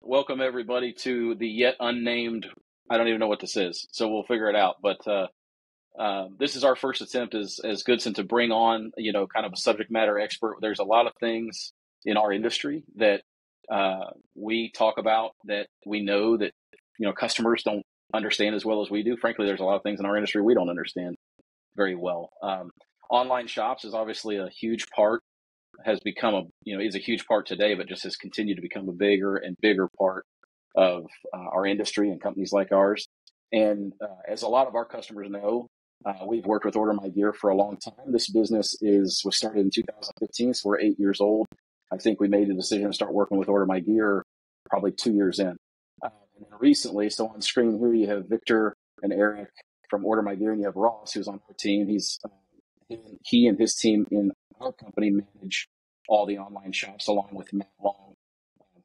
welcome everybody to the yet unnamed, I don't even know what this is, so we'll figure it out. But this is our first attempt as Goodson to bring on, kind of a subject matter expert. There's a lot of things in our industry that we talk about that we know that, customers don't understand as well as we do. Frankly, there's a lot of things in our industry we don't understand very well. Online shops is obviously a huge part, has become is a huge part today, but just has continued to become a bigger and bigger part of our industry and companies like ours. And as a lot of our customers know, we've worked with OrderMyGear for a long time. This business was started in 2015, so we're 8 years old. I think we made the decision to start working with OrderMyGear probably 2 years in. And then recently, so on screen here, you have Victor and Eric from OrderMyGear, and you have Ross, who's on our team. He and his team in our company manage all the online shops, along with Matt Long,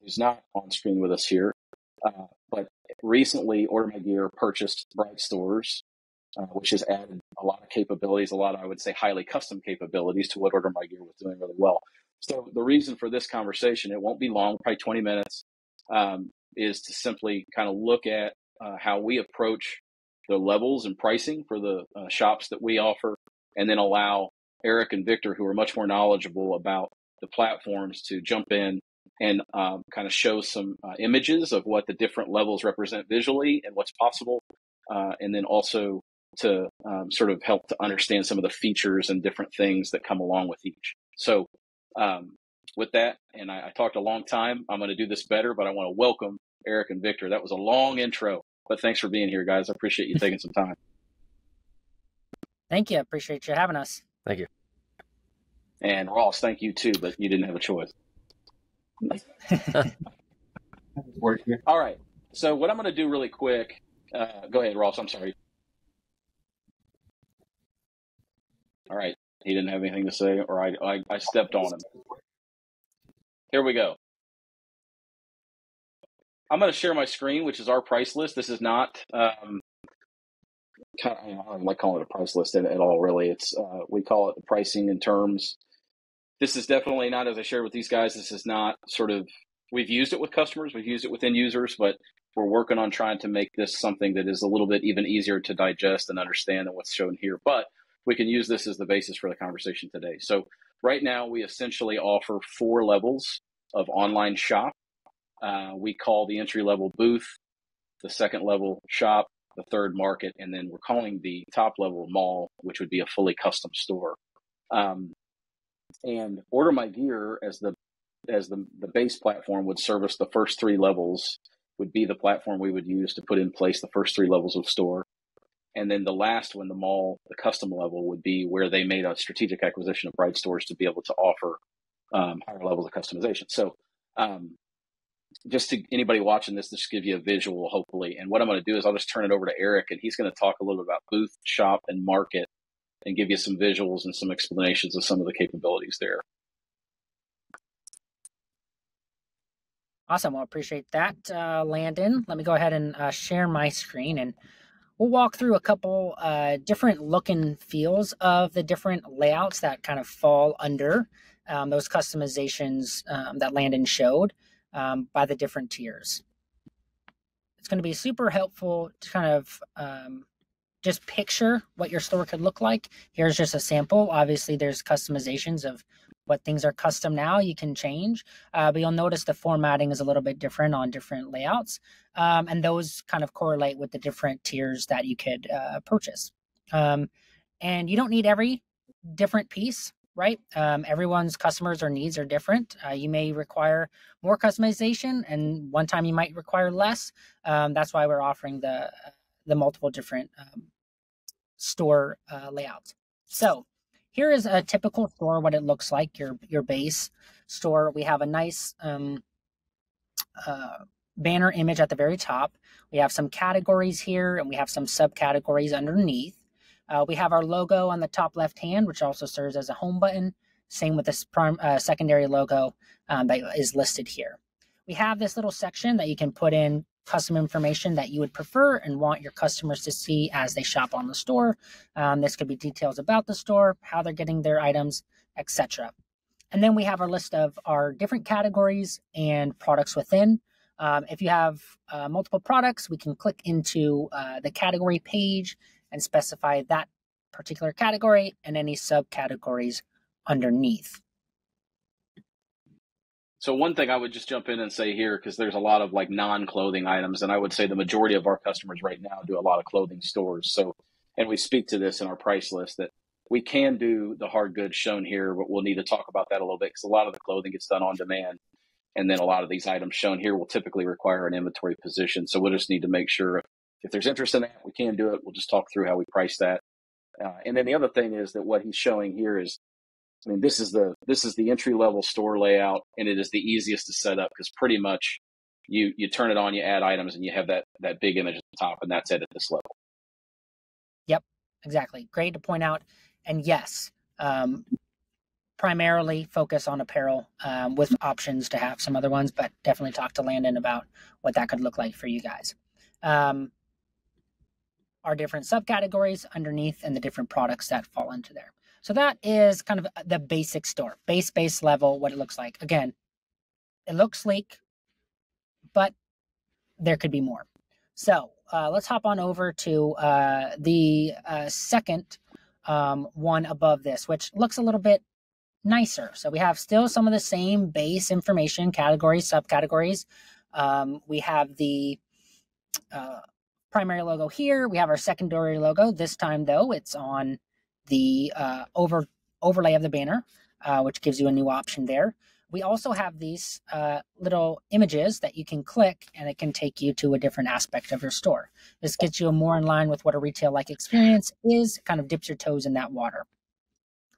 who's not on screen with us here. But recently, OrderMyGear purchased Brightstores, which has added a lot of capabilities, a lot of, I would say, highly custom capabilities to what OrderMyGear was doing really well. So the reason for this conversation, it won't be long, probably 20 minutes, is to simply kind of look at how we approach the levels and pricing for the shops that we offer, and then allow Eric and Victor, who are much more knowledgeable about the platforms, to jump in and kind of show some images of what the different levels represent visually and what's possible, and then also to sort of help to understand some of the features and different things that come along with each. So with that, and I talked a long time, I'm going to do this better, but I want to welcome Eric and Victor. That was a long intro, but thanks for being here, guys. I appreciate you taking some time. Thank you. I appreciate you having us. Thank you. And Ross, thank you too, but you didn't have a choice. All right. So what I'm going to do really quick, go ahead, Ross. I'm sorry. All right. He didn't have anything to say, or I stepped on him. Here we go. I'm going to share my screen, which is our price list. This is not, I don't like calling it a price list at all, really. It's we call it the pricing in terms. This is definitely not, as I shared with these guys, this is not sort of, we've used it with customers, we've used it with end users, but we're working on trying to make this something that is a little bit even easier to digest and understand than what's shown here. But we can use this as the basis for the conversation today. So right now, we essentially offer 4 levels of online shop. We call the entry level booth, the second level shop, the third market, and then we're calling the top level mall, which would be a fully custom store. And OrderMyGear as the base platform would service the first 3 levels, would be the platform we would use to put in place the first 3 levels of store. And then the last one, the mall, the custom level, would be where they made a strategic acquisition of Brightstores to be able to offer higher levels of customization. So just to anybody watching this, just give you a visual, hopefully. And what I'm going to do is I'll just turn it over to Eric, and he's going to talk a little bit about booth, shop, and market, and give you some visuals and some explanations of some of the capabilities there. Awesome. Well, appreciate that, Landon. Let me go ahead and share my screen, and we'll walk through a couple different look and feels of the different layouts that kind of fall under those customizations that Landon showed by the different tiers. It's going to be super helpful to kind of just picture what your store could look like. Here's just a sample. Obviously, there's customizations of what things are custom now. You can change, but you'll notice the formatting is a little bit different on different layouts, and those kind of correlate with the different tiers that you could purchase. And you don't need every different piece, right? Everyone's customers or needs are different. You may require more customization, and one time you might require less. That's why we're offering the multiple different store layouts. So here is a typical store, what it looks like, your base store. We have a nice banner image at the very top. We have some categories here, and we have some subcategories underneath. We have our logo on the top left hand, which also serves as a home button. Same with this secondary logo that is listed here. We have this little section that you can put in custom information that you would prefer and want your customers to see as they shop on the store. This could be details about the store, how they're getting their items, etc. And then we have our list of our different categories and products within. If you have multiple products, we can click into the category page and specify that particular category and any subcategories underneath. So one thing I would just jump in and say here, because there's a lot of like non-clothing items, and I would say the majority of our customers right now do a lot of clothing stores. So, and we speak to this in our price list that we can do the hard goods shown here, but we'll need to talk about that a little bit because a lot of the clothing gets done on demand. And then a lot of these items shown here will typically require an inventory position. So we'll just need to make sure if there's interest in that, we can do it. We'll just talk through how we price that. And then the other thing is that what he's showing here is, I mean, this is the entry level store layout, and it is the easiest to set up because pretty much you turn it on, you add items, and you have that big image at the top, and that's it at this level. Yep, exactly. Great to point out. And yes, primarily focus on apparel with options to have some other ones, but definitely talk to Landon about what that could look like for you guys. Our different subcategories underneath and the different products that fall into there. So that is kind of the basic store, base level, what it looks like. Again, it looks sleek, but there could be more. So let's hop on over to the second one above this, which looks a little bit nicer. So we have still some of the same base information, categories, subcategories. We have the primary logo here. We have our secondary logo. This time, though, it's on the overlay of the banner, which gives you a new option there. We also have these little images that you can click, and it can take you to a different aspect of your store. This gets you more in line with what a retail-like experience is, kind of dips your toes in that water.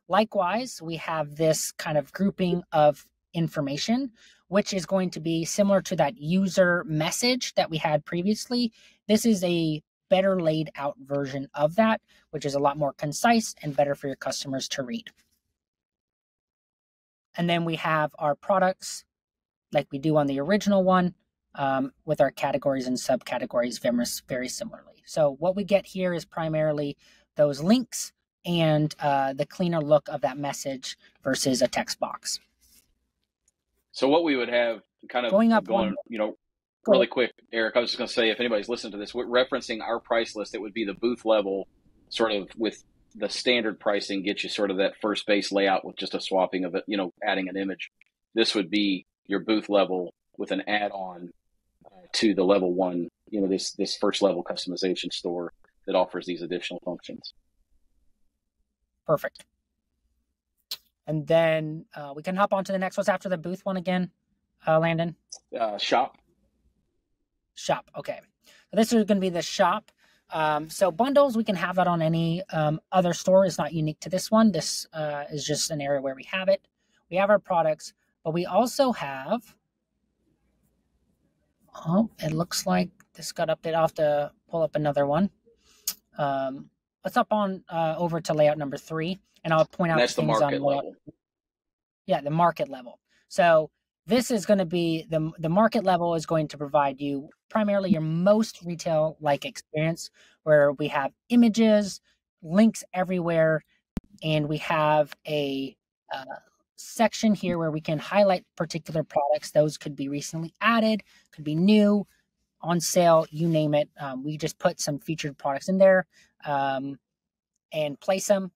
Likewise, we have this kind of grouping of information, which is going to be similar to that user message that we had previously. This is a better laid out version of that, which is a lot more concise and better for your customers to read. And then we have our products like we do on the original one with our categories and subcategories very similarly. So what we get here is primarily those links and the cleaner look of that message versus a text box. So what we would have kind of going really quick, Eric, I was just going to say, if anybody's listening to this, we're referencing our price list, it would be the booth level sort of with the standard pricing gets you sort of that first base layout with just a swapping of it, adding an image. This would be your booth level with an add-on to the level one, this first level customization store that offers these additional functions. Perfect. And then we can hop on to the next. What's after the booth one again, Landon? Shop. Shop. Okay. So this is going to be the shop. So bundles, we can have that on any other store. It's not unique to this one. This is just an area where we have it. We have our products, but we also have, it looks like this got updated. I'll have to pull up another one. Let's hop on over to layout number 3, and I'll point out that's the market level. Yeah, the market level. So this is going to be the market level is going to provide you primarily your most retail-like experience, where we have images, links everywhere, and we have a section here where we can highlight particular products. Those could be recently added, could be new, on sale, you name it. We just put some featured products in there and place them.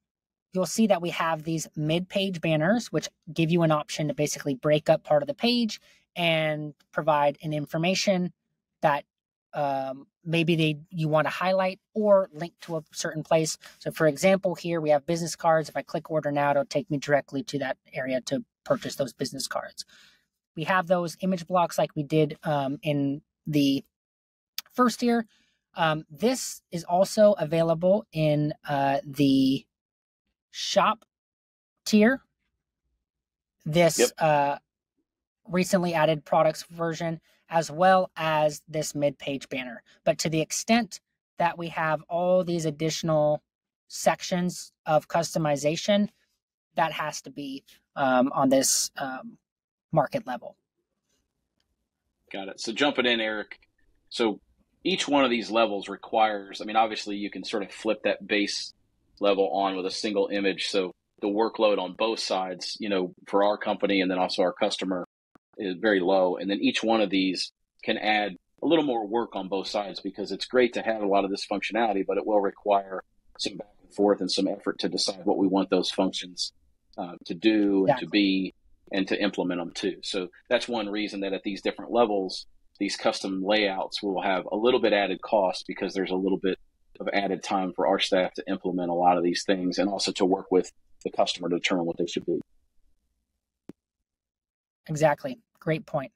You'll see that we have these mid-page banners, which give you an option to basically break up part of the page and provide an information that maybe you want to highlight or link to a certain place. So for example, here we have business cards. If I click order now, it'll take me directly to that area to purchase those business cards. We have those image blocks like we did in the first tier. This is also available in the shop tier. This recently added products version, as well as this mid-page banner. But to the extent that we have all these additional sections of customization, that has to be on this market level. Got it. So jumping in, Eric. So each one of these levels requires, obviously you can sort of flip that base level on with a single image. So the workload on both sides, for our company and then also our customer is very low. And then each one of these can add a little more work on both sides, because it's great to have a lot of this functionality, but it will require some back and forth and some effort to decide what we want those functions to do and to be and to implement them too. So that's one reason that at these different levels, these custom layouts will have a little bit added cost, because there's a little bit of added time for our staff to implement a lot of these things and also to work with the customer to determine what they should be. Exactly. Great point.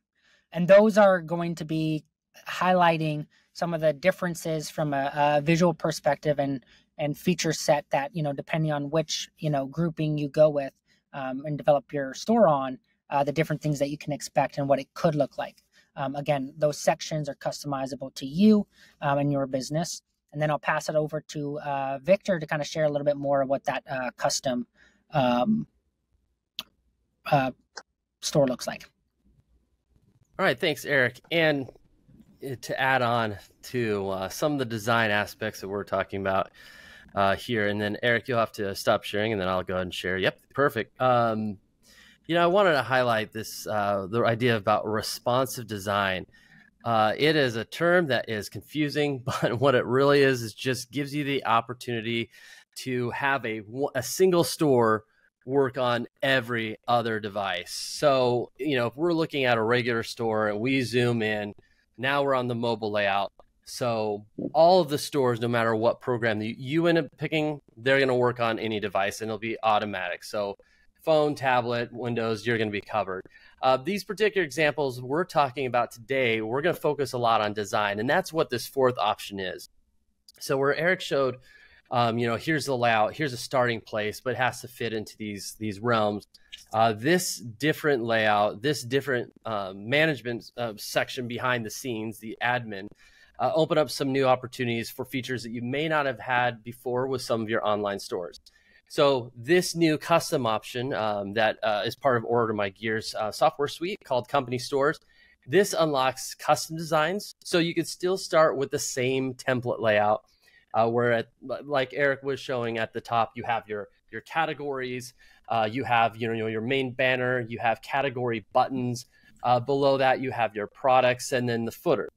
And those are going to be highlighting some of the differences from a visual perspective and feature set that, depending on which, grouping you go with and develop your store on, the different things that you can expect and what it could look like. Again, those sections are customizable to you and your business. And then I'll pass it over to Victor to kind of share a little bit more of what that custom store looks like. All right, thanks, Eric. And to add on to some of the design aspects that we're talking about here, and then Eric, you'll have to stop sharing, and then I'll go ahead and share. Yep, perfect. I wanted to highlight this, the idea about responsive design. It is a term that is confusing, but what it really is just gives you the opportunity to have a single store work on every other device. So, if we're looking at a regular store and we zoom in, now we're on the mobile layout. So all of the stores, no matter what program you end up picking, they're going to work on any device, and it'll be automatic. So phone, tablet, Windows, you're going to be covered. These particular examples we're talking about today, we're going to focus a lot on design, and that's what this fourth option is. So where Eric showed, here's the layout, here's a starting place, but it has to fit into these realms. This different layout, this different management section behind the scenes, the admin, open up some new opportunities for features that you may not have had before with some of your online stores. So this new custom option that is part of OrderMyGear's software suite called Company Stores, this unlocks custom designs. So you could still start with the same template layout where, like Eric was showing at the top, you have your categories, you have your main banner, you have category buttons. Below that, you have your products, and then the footer.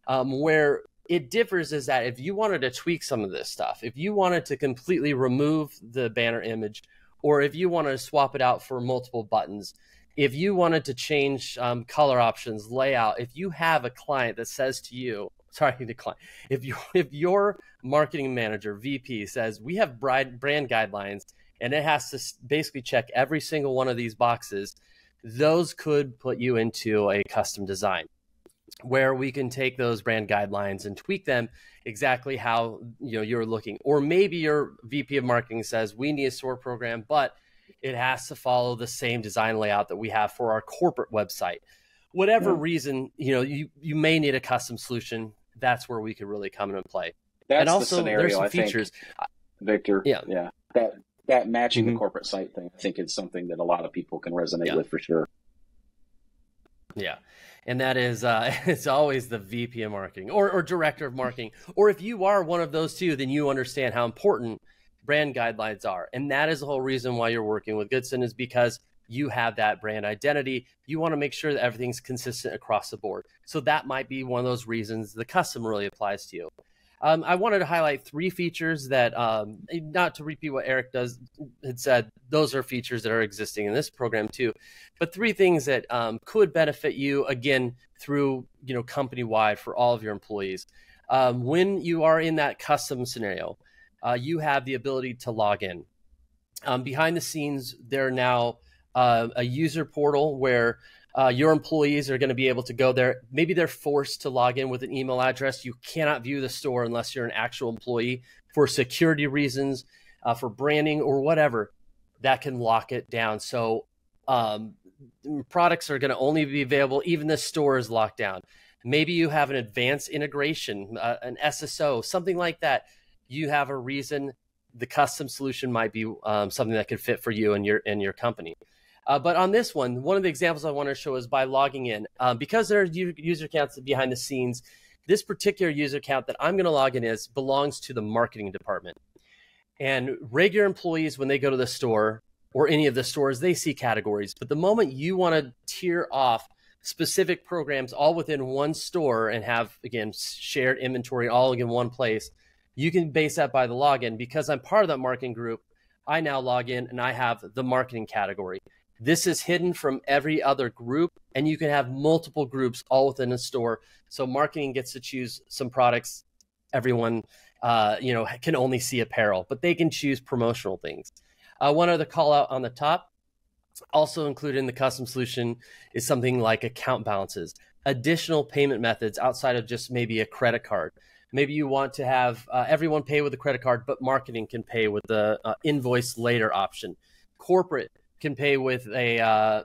Where it differs is that if you wanted to tweak some of this stuff, if you wanted to completely remove the banner image, or if you wanted to swap it out for multiple buttons, if you wanted to change color options, layout, if you have a client that says to you, if your marketing manager, VP, says we have brand guidelines and it has to basically check every single one of these boxes, those could put you into a custom design, where we can take those brand guidelines and tweak them exactly how you're looking. Or maybe your VP of marketing says we need a store program, but it has to follow the same design layout that we have for our corporate website. Whatever reason, you may need a custom solution. That's where we could really come into play. That's and also, the scenario, there's some I features. think, Victor. Yeah. That matching the corporate site thing, I think, is something that a lot of people can resonate with for sure. Yeah. And that is, it's always the VP of marketing or director of marketing. Or if you are one of those two, then you understand how important brand guidelines are. And that is the whole reason why you're working with Goodson, is because you have that brand identity. You want to make sure that everything's consistent across the board. So that might be one of those reasons the custom really applies to you. I wanted to highlight 3 features that, not to repeat what Eric had said, those are features that are existing in this program too, but 3 things that could benefit you, again, through company-wide for all of your employees. When you are in that custom scenario, you have the ability to log in. Behind the scenes, there are now a user portal where your employees are going to be able to go there. Maybe they're forced to log in with an email address. You cannot view the store unless you're an actual employee for security reasons, for branding or whatever. That can lock it down. So products are going to only be available, even the store is locked down. Maybe you have an advanced integration, an SSO, something like that. You have a reason. The custom solution might be something that could fit for you and your company. But on this one of the examples I want to show is by logging in. Because there are user accounts behind the scenes, this particular user account that I'm going to log in belongs to the marketing department. And regular employees, when they go to the store or any of the stores, they see categories. But the moment you want to tier off specific programs all within one store and have, again, shared inventory all in one place, you can base that by the login. Because I'm part of that marketing group, I now log in and I have the marketing category. This is hidden from every other group, and you can have multiple groups all within a store. So marketing gets to choose some products. Everyone, can only see apparel, but they can choose promotional things. One other call out on the top, also included in the custom solution, is something like account balances, additional payment methods outside of just maybe a credit card. Maybe you want to have everyone pay with a credit card, but marketing can pay with the invoice later option. Corporate can pay with a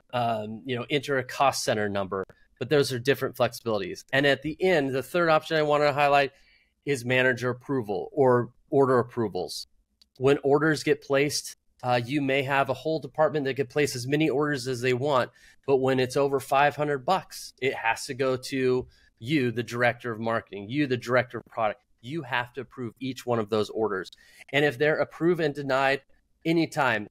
enter a cost center number, but those are different flexibilities. And at the end, the third option I want to highlight is manager approval or order approvals. When orders get placed, you may have a whole department that can place as many orders as they want, but when it's over $500, it has to go to you, the director of marketing, you, the director of product. You have to approve each one of those orders. And if they're approved and denied, anytime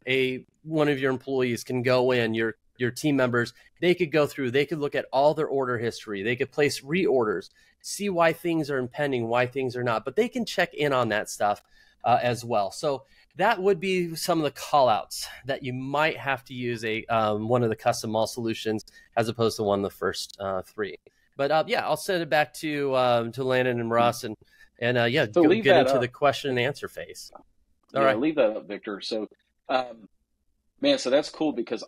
one of your employees can go in, your team members, they could go through, they could look at all their order history, they could place reorders, see why things are impending, why things are not, but they can check in on that stuff as well. So that would be some of the call outs that you might have to use one of the custom mall solutions as opposed to one of the first three. But I'll send it back to Landon and Ross and get into the question and answer phase. All right, leave that up, Victor. So, so that's cool because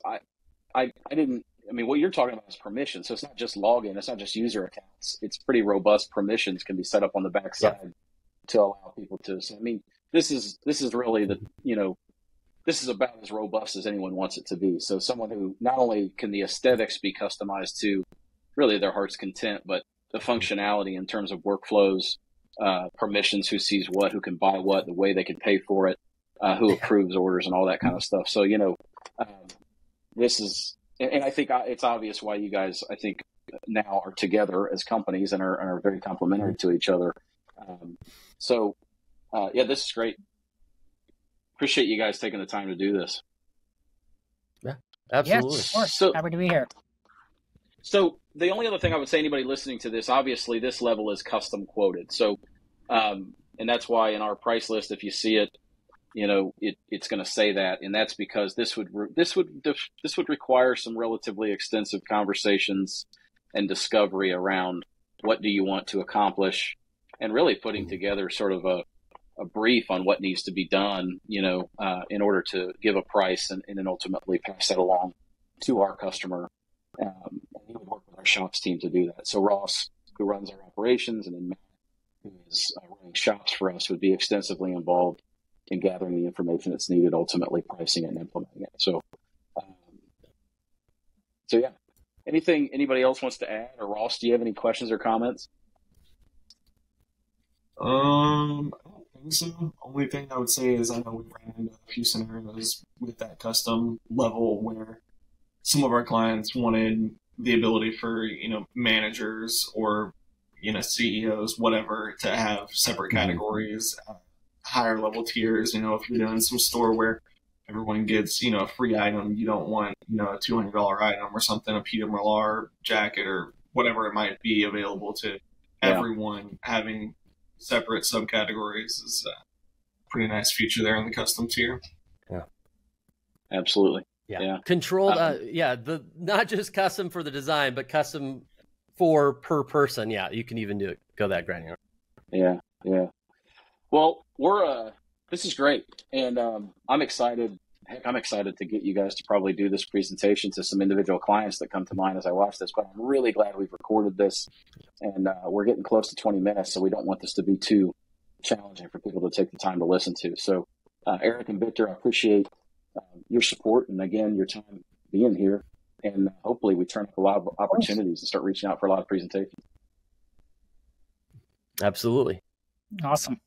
I didn't. I mean, what you're talking about is permissions. So it's not just login. It's not just user accounts. It's pretty robust. Permissions can be set up on the backside to allow people to. So, I mean, this is really this is about as robust as anyone wants it to be. So someone who not only can the aesthetics be customized to really their heart's content, but the functionality in terms of workflows, permissions, who sees what, who can buy what, the way they can pay for it, who approves orders and all that kind of stuff. So, this is, and I think it's obvious why you guys, I think, now are together as companies and are very complementary to each other. This is great. Appreciate you guys taking the time to do this. Yeah, absolutely. Yes, of course. Happy to be here. So the only other thing I would say, anybody listening to this, obviously this level is custom quoted. So, and that's why in our price list, if you see it, it's going to say that, and that's because this would require some relatively extensive conversations and discovery around what do you want to accomplish, and really putting together sort of a brief on what needs to be done, in order to give a price and then ultimately pass that along to our customer. And we would work with our shops team to do that. So Ross, who runs our operations, and then Matt, who is running shops for us, would be extensively involved in gathering the information that's needed, ultimately pricing it and implementing it. So yeah. Anything anybody else wants to add? Or Ross, do you have any questions or comments? I don't think so. Only thing I would say is I know we ran into a few scenarios with that custom level where some of our clients wanted the ability for, managers or, CEOs, whatever, to have separate categories, higher level tiers. If you're doing some store where everyone gets, a free item, you don't want, a $200 item or something, a Peter Millar jacket or whatever it might be available to everyone. Having separate subcategories is a pretty nice feature there in the custom tier. Yeah, absolutely. Yeah. Controlled. Not just custom for the design, but custom for per person. Yeah, you can even go that granular. Yeah. Well, this is great, and I'm excited. Heck, I'm excited to get you guys to probably do this presentation to some individual clients that come to mind as I watch this. But I'm really glad we've recorded this, and we're getting close to 20 minutes, so we don't want this to be too challenging for people to take the time to listen to. So, Eric and Victor, I appreciate your support, and again, your time being here, and hopefully we turn up a lot of opportunities and start reaching out for a lot of presentations. Absolutely. Awesome.